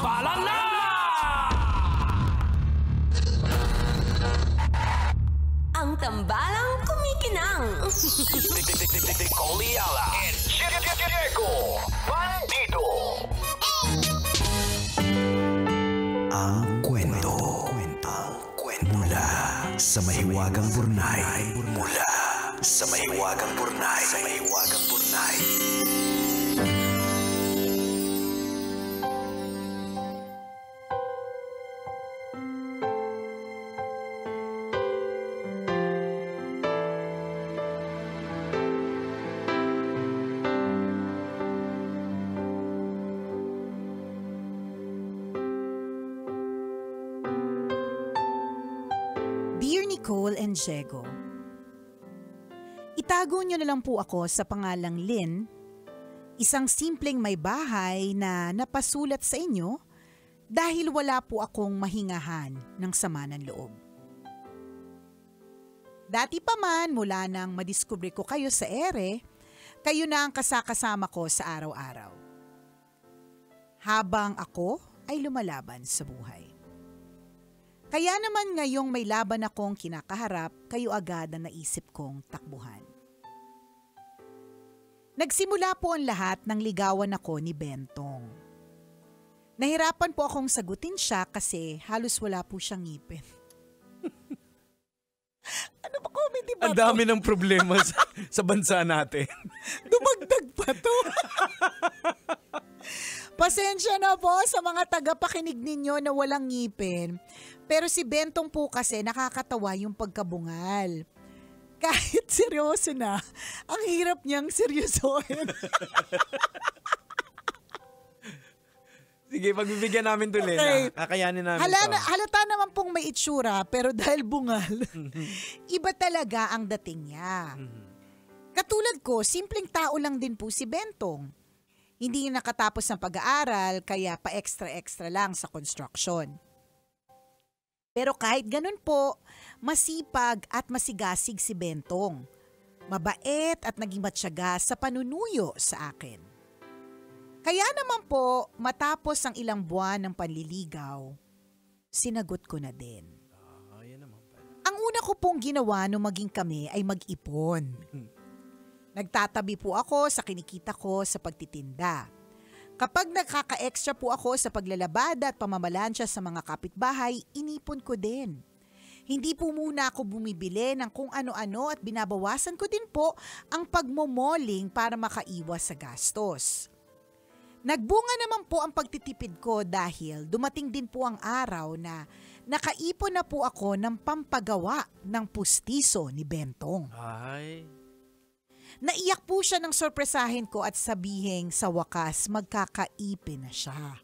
Tambalan na! Ang tambalang kumikinang. Nicole Ayala and Diego Bandido. Ang kwento. Mula sa mahiwagang burnay. Mula sa mahiwagang burnay. Dear Nicole and Diego, itago niyo na lang po ako sa pangalang Lynn, isang simpleng may bahay na napasulat sa inyo dahil wala po akong mahingahan ng sama ng loob. Dati pa man mula nang madiskubre ko kayo sa ere, kayo na ang kasakasama ko sa araw-araw. Habang ako ay lumalaban sa buhay. Kaya naman ngayong may laban akong kinakaharap, kayo agad na naisip kong takbuhan. Nagsimula po ang lahat ng ligawan ako ni Bentong. Nahirapan po akong sagutin siya kasi halos wala po siyang ngipin. Ano ba comedy ba? Ang dami ng problema sa bansa natin. Dumagdag pa to. Pasensya na po sa mga tagapakinig ninyo na walang ngipin. Pero si Bentong po kasi nakakatawa yung pagkabungal. Kahit seryoso na, ang hirap niyang seryosohin. Sige, pagbibigyan namin to, Lena. Okay. Kakayanin namin Halata naman pong may itsura, pero dahil bungal, iba talaga ang dating niya. Katulad ko, simpleng tao lang din po si Bentong. Hindi nakatapos ng pag-aaral, kaya pa-extra-extra lang sa construction. Pero kahit ganun po, masipag at masigasig si Bentong. Mabait at naging matyaga sa panunuyo sa akin. Kaya naman po, matapos ang ilang buwan ng panliligaw, sinagot ko na din. Ang una ko pong ginawa nung maging kami ay mag-ipon. Nagtatabi po ako sa kinikita ko sa pagtitinda. Kapag nakaka-extra po ako sa paglalabada at pamamalansya sa mga kapitbahay, inipon ko din. Hindi po muna ako bumibili ng kung ano-ano at binabawasan ko din po ang pagmomoling para makaiwas sa gastos. Nagbunga naman po ang pagtitipid ko dahil dumating din po ang araw na nakaipon na po ako ng pampagawa ng pustiso ni Bentong. Ay. Naiyak po siya nang sorpresahin ko at sabihing sa wakas magkakaipin na siya.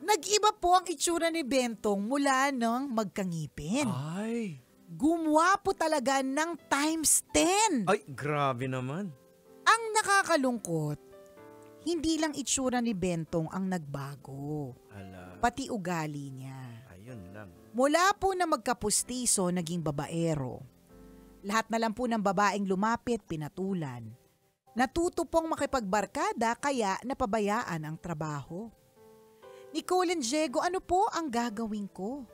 Nag-iba po ang itsura ni Bentong mula nang magkangipin. Ay. Gumawa po talaga ng times 10. Ay, grabe naman. Ang nakakalungkot, hindi lang itsura ni Bentong ang nagbago. Hala. Pati ugali niya. Ayun lang. Mula po na magkapustiso, naging babaero. Lahat na lang po ng babaeng lumapit, pinatulan. Natuto pong makipagbarkada kaya napabayaan ang trabaho. Nicole and Diego, ano po ang gagawin ko?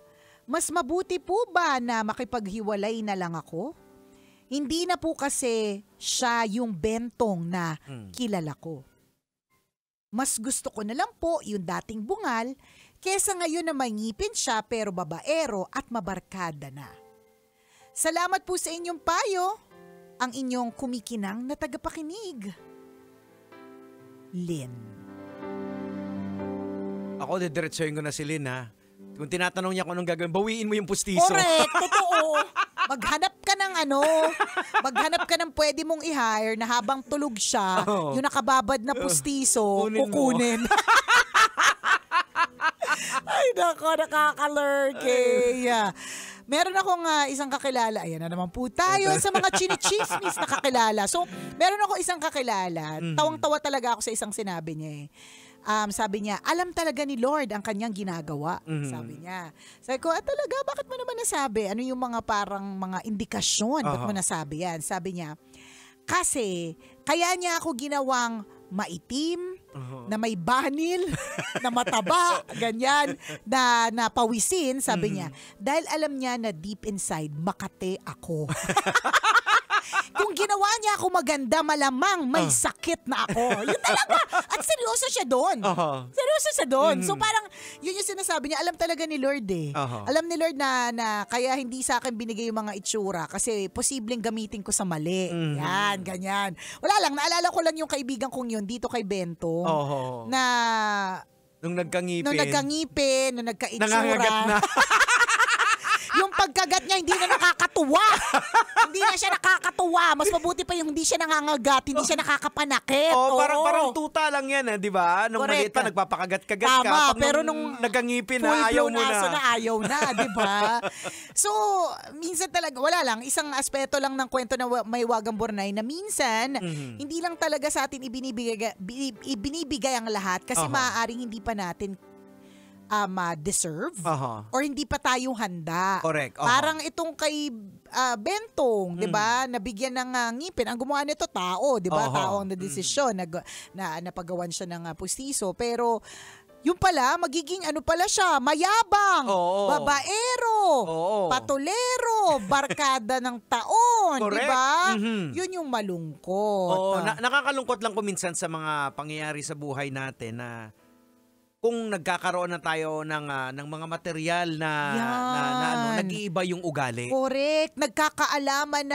Mas mabuti po ba na makipaghiwalay na lang ako? Hindi na po kasi siya yung Bentong na kilala ko. Mas gusto ko na lang po yung dating bungal kesa ngayon na may ngipin siya pero babaero at mabarkada na. Salamat po sa inyong payo, ang inyong kumikinang na tagapakinig. Lynn. Ako, didiretsuhin ko na si Lynn, ha? Kung tinatanong niya kung anong gagawin, bawiin mo yung pustiso. Correct, totoo. Maghanap ka ng pwede mong i-hire na habang tulog siya, yung nakababad na pustiso, kukunin. Ay, nako, nakaka-lurky. Meron akong isang kakilala. Ayan na naman po tayo sa mga chini-chismis na kakilala. So, meron ako isang kakilala. Tawang-tawa talaga ako sa isang sinabi niya eh. Sabi niya, alam talaga ni Lord ang kanyang ginagawa. Sabi niya. Sabi ko, talaga, bakit mo naman nasabi? Ano yung mga parang mga indikasyon? Ba't mo nasabi yan? Sabi niya, Kasi, kaya niya ako ginawang maitim, na may banil, na mataba, ganyan, na pawisin, sabi niya. Dahil alam niya na deep inside, Makate ako. Kung ginawa niya ako maganda, malamang may sakit na ako. Yun talaga. At seryoso siya doon. Seryoso siya doon. So parang, yun yung sinasabi niya. Alam talaga ni Lord eh. Alam ni Lord na kaya hindi sa akin binigay yung mga itsura kasi posibleng gamitin ko sa mali. Yan, ganyan. Wala lang, naalala ko lang yung kaibigan kong yun dito kay Bento. Na Nung nagkangipin, nung nagkaitsura. nangangagat na. Yung pagkagat niya, hindi na nakakatuwa. Hindi na siya nakakatuwa. Mas mabuti pa yung hindi siya nangangagat, hindi siya nakakapanakit. Parang tuta lang yan, di ba? Nung Correct. maliit pa, nagpapakagat-kagat ka. Tama, Pag pero nung nagkangipin na, ayaw mo aso na. ayaw na, di ba? So, minsan talaga, wala lang, isang aspeto lang ng kwento na may Wagang Bornay na minsan, hindi lang talaga sa atin ibinibigay ang lahat kasi maaaring hindi pa natin deserve or hindi pa tayo handa. Correct. Parang itong kay Bentong, 'di ba? Nabigyan ng ngipin. Ang gumawa nito tao, 'di ba? Tao ang desisyon na napagawan siya ng pustiso, pero yung pala, magiging ano pala siya, mayabang, babaero, patulero, barkada ng taon, di ba? Yun yung malungkot. Nakakalungkot lang kung minsan sa mga pangyayari sa buhay natin na kung nagkakaroon na tayo ng mga material na nag-iiba yung ugali. Correct. Nagkakaalaman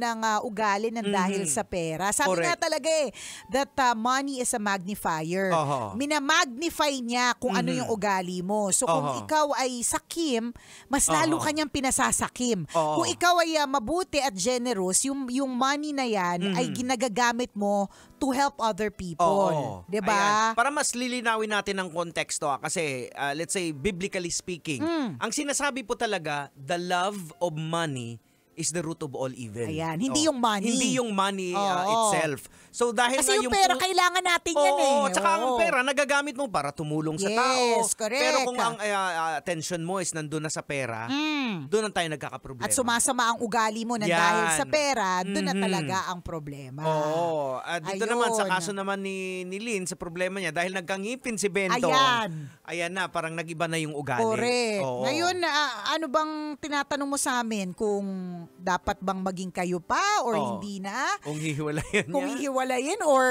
ng ugali ng dahil sa pera. Sabi nga talaga that money is a magnifier. Minamagnify niya kung ano yung ugali mo. So kung ikaw ay sakim, mas lalo kanyang pinasasakim. Kung ikaw ay mabuti at generous, yung money na yan ay ginagagamit mo to help other people. 'Di ba? Para mas lilinawin natin ang konteksto kasi let's say biblically speaking, ang sinasabi po talaga, the love of money is the root of all evil. Ayan, hindi yung money. Hindi yung money itself. So dahil kasi yung pera kailangan natin yan eh. Tsaka ang pera nagagamit mo para tumulong sa tao. Correct. Pero kung ang attention mo is nandun na sa pera, doon ang tayo nagkakaproblema. At sumasama ang ugali mo na dahil sa pera, doon na talaga ang problema. Dito naman sa kaso naman ni Lynn, sa problema niya, dahil nagkangipin si Bento. Ayan na, parang nagiba na yung ugali. Correct. Ngayon, ano bang tinatanong mo sa amin kung dapat bang maging kayo pa or hindi na? Kung hihiwalayan niya. Kung hihiwalayin or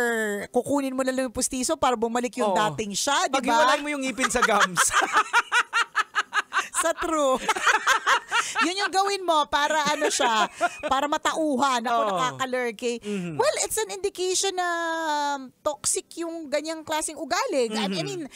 kukunin mo na lang yung pustiso para bumalik yung dating siya, di ba? Paghiwalay mo yung ngipin sa gums. Sa true. Yun yung gawin mo para para matauhan ako nakakalurky. Well, it's an indication na toxic yung ganyang klaseng ugali. I mean,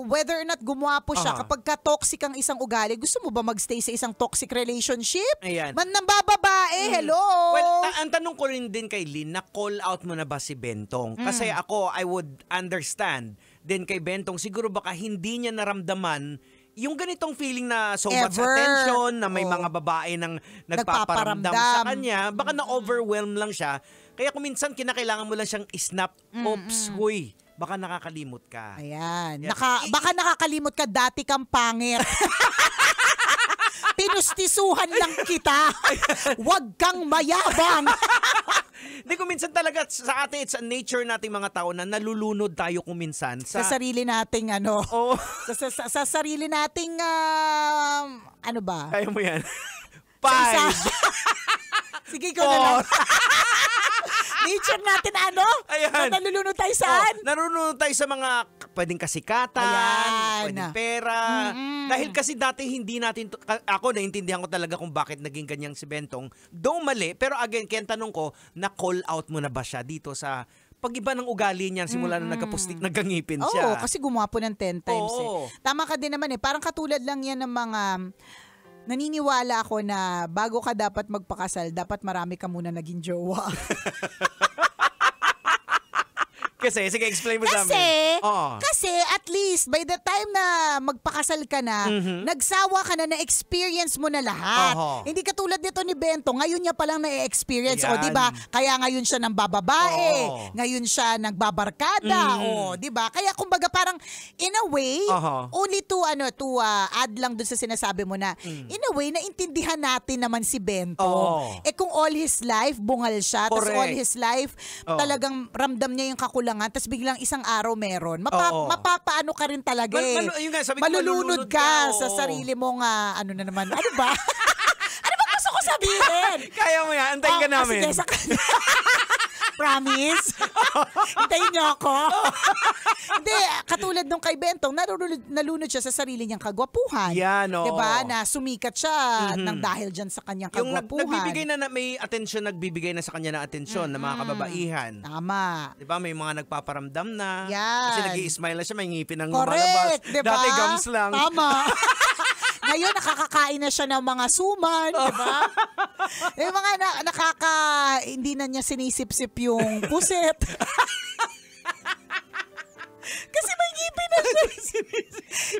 whether or not gumwapo siya, kapag ka-toxic ang isang ugali, gusto mo ba magstay sa isang toxic relationship? Ayan. Man ng bababae, hello! Well, ang tanong ko rin din kay Lynn, na-call out mo na ba si Bentong? Kasi ako, I would understand din kay Bentong, siguro baka hindi niya naramdaman yung ganitong feeling na so much attention, na may mga babae nang nagpaparamdam sa kanya, baka na-overwhelm lang siya. Kaya kung minsan kinakailangan mo lang siyang snap, oops, huy, baka nakakalimot ka. Ayan. Baka nakakalimot ka, dati kang pangit. Pinustisuhan lang kita. Huwag kang mayabang. Hindi, kung minsan talaga sa atin, it's a nature nating mga tao na nalulunod tayo kung minsan sa sarili nating sa sarili nating ano ba? Kaya mo yan. Sige ko na lang. Nature natin Ayan. Nalulunod tayo saan? Nalulunod tayo sa mga pwedeng kasikatan, pwedeng pera. Dahil kasi dati hindi natin, ako naintindihan ko talaga kung bakit naging ganyang si Bentong. Though mali, pero again, kaya tanong ko, na-call out mo na ba siya dito sa pag-iba ng ugali niya simula na nagkangipin siya? Oo, kasi gumapo ng 10 times Tama ka din naman parang katulad lang yan ng mga naniniwala ako na bago ka dapat magpakasal, dapat marami ka muna naging jowa. Kasi, sige, explain mo sa amin. Kasi at least by the time na magpakasal ka na, nagsawa ka na, na-experience mo na lahat. Hindi katulad nito ni Bento, ngayon niya palang na-experience. O, di ba? Kaya ngayon siya nang bababae. Ngayon siya nagbabarkada. O, di ba? Kaya kumbaga parang in a way, only to add lang dun sa sinasabi mo na, in a way, naintindihan natin naman si Bento. Kung all his life, bungal siya, tapos all his life, talagang ramdam niya yung kakulangan, tapos biglang isang araw meron. Mapapaano ka rin talaga malulunod ka sa sarili mong, ano na naman, ano ba? Ano ba gusto ko sabihin? Kaya mo yan, antayin ka namin. Sige, promise? Hintayin niyo ako. Hindi, katulad nung kay Bentong, nalunod siya sa sarili niyang kagwapuhan. Yan, Diba? Na sumikat siya nang dahil dyan sa kanyang kagwapuhan. Yung may nagbibigay na sa kanya ng atensyon ng mga kababaihan. Tama. Diba? May mga nagpaparamdam na. Yan. Kasi nag-i-smile na siya, may ngipin ang Correct, lumalabas. diba? Dati gums lang. Tama. Ngayon, nakakakain na siya ng mga suman, diba? Yung mga hindi na niya sinisip-sip yung puset. Kasi may ngipin na siya.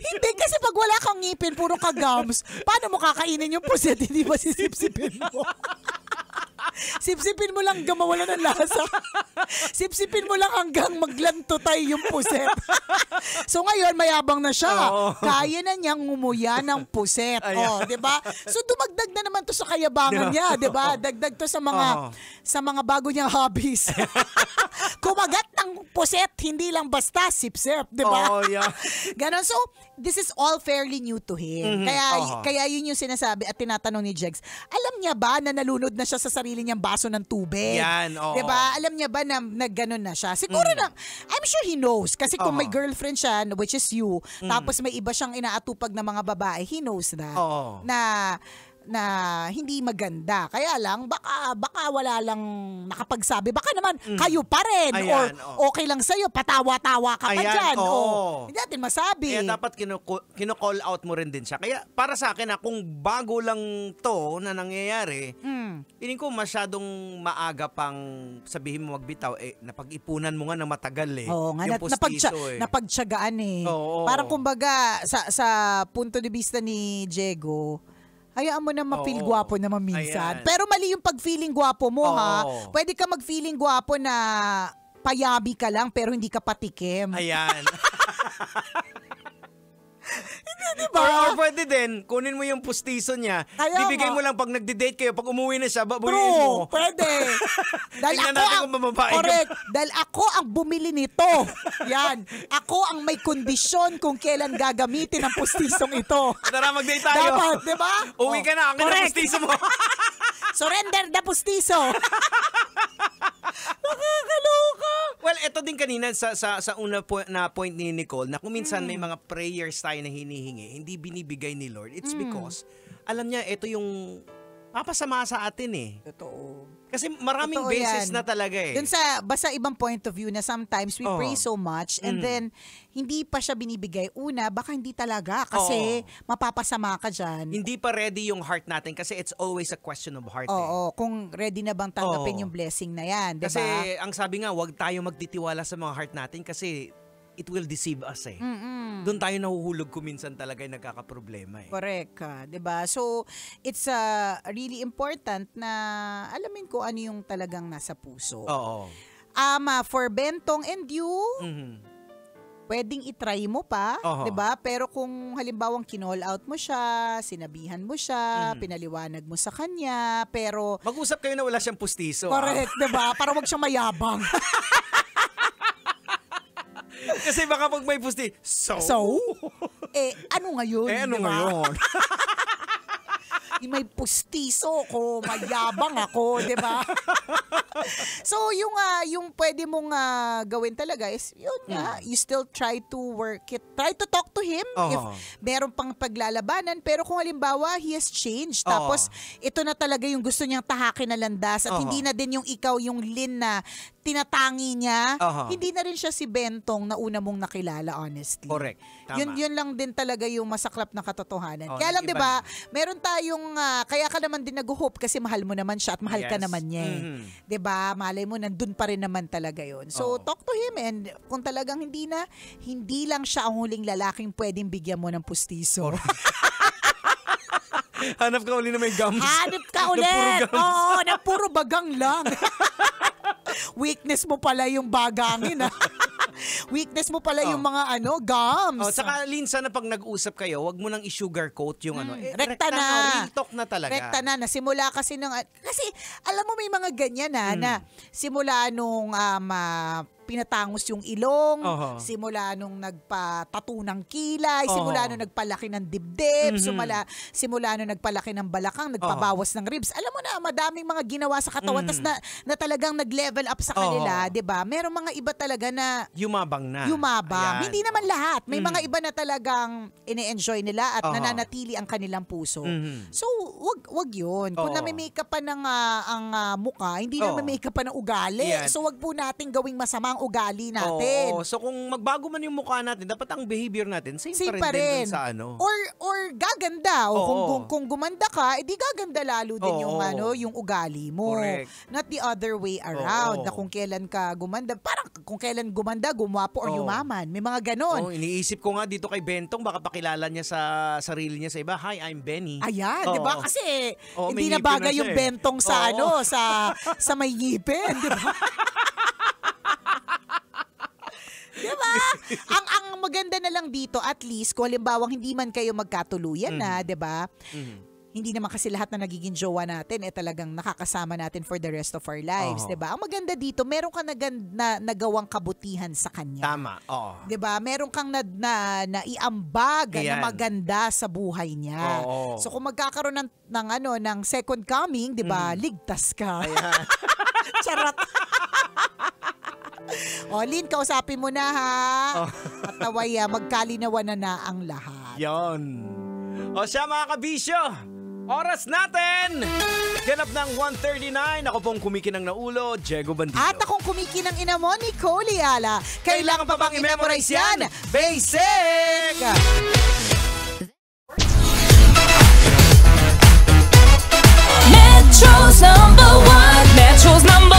Hindi, kasi pag wala kang ngipin, puro ka gums, paano mo kakainin yung puset? Hindi ba sisip-sipin mo? Sipsipin mo lang hanggang mawala ng lasa. Sipsipin mo lang hanggang maglantutay yung puset. So ngayon, mayabang na siya. Kaya na niyang ngumuya ng puset. Di ba? So dumagdag na naman to sa kayabangan niya. Di ba? Dagdag to sa mga bago niyang hobbies. Kumagat ng puset, hindi lang basta sipsip. Di ba? Ganon. So, this is all fairly new to him. Kaya yun yung sinasabi at tinatanong ni Jegs, alam niya ba na nalunod na siya sa sarili niyang baso ng tubig? Yan, Diba? Alam niya ba na nagganon na siya? Siguro na, I'm sure he knows. Kasi kung may girlfriend siya, which is you, tapos may iba siyang inaatupag na mga babae, he knows that. Na hindi maganda. Kaya lang, baka wala lang nakapagsabi. Baka naman, kayo pa rin. Or okay lang sa'yo, patawa-tawa ka pa dyan. Hindi natin masabi. Kaya dapat kino-call out mo rin din siya. Kaya para sa akin, kung bago lang to na nangyayari, piling ko masyadong maaga pang sabihin mo magbitaw. Napag-ipunan mo nga ng matagal Oo nga, yung pustiso napagtsagaan Parang kumbaga, sa punto de vista ni Diego, hayaan mo na ma-feel gwapo naman minsan. Pero mali yung pag-feeling gwapo mo, ha? Pwede ka mag-feeling gwapo na payabi ka lang pero hindi ka patikim. Ayan. Hindi, diba? Or pwede din, kunin mo yung pustiso niya, bibigay mo lang pag nagde-date kayo, pag umuwi na siya, babuyin mo. Pwede. Dahil Dahil ako ang bumili nito. Yan. Ako ang may kondisyon kung kailan gagamitin ang pustisong ito. Tara, mag-date tayo. Dapat, diba? Uwi ka na, ang pustiso mo. Surrender the pustiso. Nakakaloka. Well, ito din kanina sa una na point ni Nicole na kung minsan may mga prayers tayo na hinihingi, hindi binibigay ni Lord. It's because alam niya ito yung papasama sa atin Totoo. Kasi maraming beses na talaga Dun sa basta ibang point of view na sometimes we pray so much and then hindi pa siya binibigay. Una, baka hindi talaga kasi mapapasama ka dyan. Hindi pa ready yung heart natin kasi it's always a question of heart. Kung ready na bang tanggapin yung blessing na yan. Diba? Kasi ang sabi nga, huwag tayo magtitiwala sa mga heart natin kasi it will deceive us Doon tayo nahuhulog kung minsan talaga yung nagkakaproblema Correct ka, 'di ba? So it's really important na alamin ko ano yung talagang nasa puso. For Bentong and you, pwedeng i-try mo pa, 'di ba? Pero kung halimbawang kinall out mo siya, sinabihan mo siya, pinaliwanag mo sa kanya, pero mag-usap kayo na wala siyang pustiso. Correct, 'di ba? Para wag siyang mayabang. Kasi baka pag may pusti, so? Ano ngayon? Ano ngayon? May pustiso ko, mayabang ako, di ba? So, yung pwede mong gawin talaga is, yun nga, you still try to work it. Try to talk to him if meron pang paglalabanan. Pero kung halimbawa, he has changed. Tapos, ito na talaga yung gusto niyang tahakin na landas at hindi na din yung ikaw, yung Lynn na tinatangi niya, hindi na rin siya si Bentong na una mong nakilala, honestly. Correct. Tama. Yun lang din talaga yung masaklap na katotohanan. Kaya lang, di ba, meron tayong, kaya ka naman din nag-hope kasi mahal mo naman siya at mahal ka naman niya. 'Di 'Diba? Malay mo nandun pa rin naman talaga 'yon. So talk to him, and kung talagang hindi lang siya ang huling lalaking pwedeng bigyan mo ng pustiso. Hanap ka uli na may gums. Hanap ka ulit. Na puro gums. Oo, na puro bagang lang. Weakness mo pala yung bagangin, ha? Weakness mo pala yung mga gums. Saka Linsa, na pag nag-usap kayo, wag mo nang i-sugarcoat yung Rekta na. Real talk na talaga. Rekta na. Nasimula kasi kasi alam mo may mga ganyan na simula nung pinatangos yung ilong, simula nung nagpa-tattoo ng kilay, simula nung nagpalaki ng dibdib, simula nung nagpalaki ng balakang, nagpabawas ng ribs. Alam mo na, madaming mga ginawa sa katawan, tas na talagang nag-level up sa kanila, 'di ba? Merong mga iba talaga na Yumabang na. Ayan. Hindi naman lahat. May mga iba na talagang ine-enjoy nila at nananatili ang kanilang puso. So, wag 'yun. Kung nami-makeup pa ng ang mukha, hindi na nami-makeup pa ng ugali. Yan. So, wag po nating gawing masama ang ugali natin. So kung magbago man yung mukha natin, dapat ang behavior natin same pa rin. din dun sa Or gaganda. Kung gumanda ka, edi gaganda lalo din yung ugali mo. Correct. Not the other way around. Na kung kailan ka gumanda, parang kung kailan gumanda, gumwapo or yumaman. May mga ganon. Iniisip ko nga dito kay Bentong, baka pakilala niya sa sarili niya sa iba. Hi, I'm Benny. Ayan, 'di ba? Kasi hindi may na bagay ngipin na yung siya Bentong sa sa may ngipin, 'di ba? Diba? ang maganda na lang dito, at least, kung halimbawa hindi man kayo magkatuluyan na, diba? Hindi naman kasi lahat na nagiging jowa natin talagang nakakasama natin for the rest of our lives, diba? Ang maganda dito, meron kang nagawang kabutihan sa kanya. Tama, Diba? Meron kang naiambag na maganda sa buhay niya. So kung magkakaroon ng second coming, diba? Ligtas ka. Charot. Lynn, kausapin mo na, ha? At naway, magkalinawan na ang lahat. Yon. Siya, mga kabisyo, oras natin! Ganap ng 1:39. Ako pong kumikinang na ulo, Diego Bandido. At akong kumikinang ina mo, Nicole Ayala. Kailangan pa bang i-memorize yan? Basic! Metro's #1, Metro's #1.